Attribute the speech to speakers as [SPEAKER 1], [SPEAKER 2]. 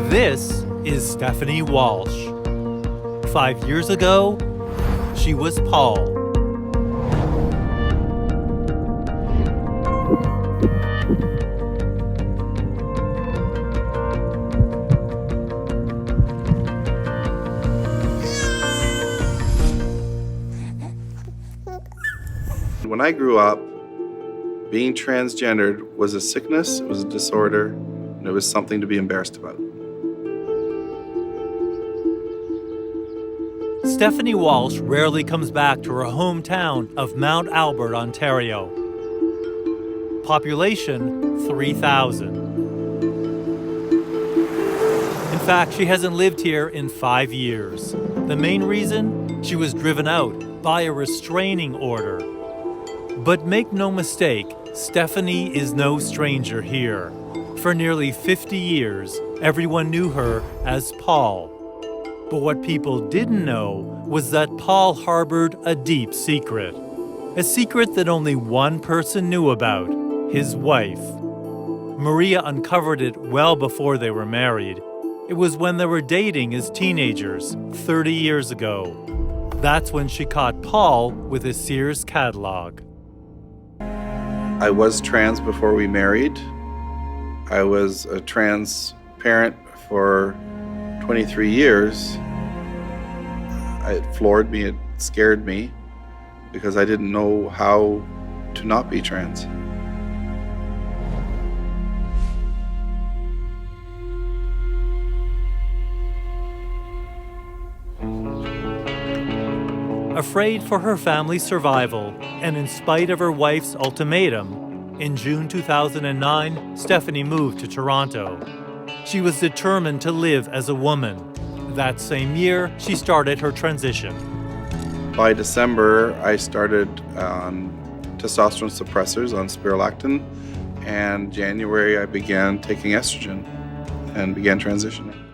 [SPEAKER 1] This is Stefonknee Wolscht. 5 years ago, she was Paul.
[SPEAKER 2] When I grew up, being transgendered was a sickness, it was a disorder, and it was something to be embarrassed about.
[SPEAKER 1] Stefonknee Wolscht rarely comes back to her hometown of Mount Albert, Ontario. Population 3,000. In fact, she hasn't lived here in 5 years. The main reason? She was driven out by a restraining order. But make no mistake, Stefonknee is no stranger here. For nearly 50 years, everyone knew her as Paul. But what people didn't know was that Paul harbored a deep secret. A secret that only one person knew about, his wife. Maria uncovered it well before they were married. It was when they were dating as teenagers, 30 years ago. That's when she caught Paul with a Sears catalog.
[SPEAKER 2] I was trans before we married. I was a trans parent for 23 years. It floored me, it scared me, because I didn't know how to not be trans.
[SPEAKER 1] Afraid for her family's survival, and in spite of her wife's ultimatum, in June 2009, Stefonknee moved to Toronto. She was determined to live as a woman. That same year, she started her transition.
[SPEAKER 2] By December, I started on testosterone suppressors, on spirulactin, and January I began taking estrogen and began transitioning.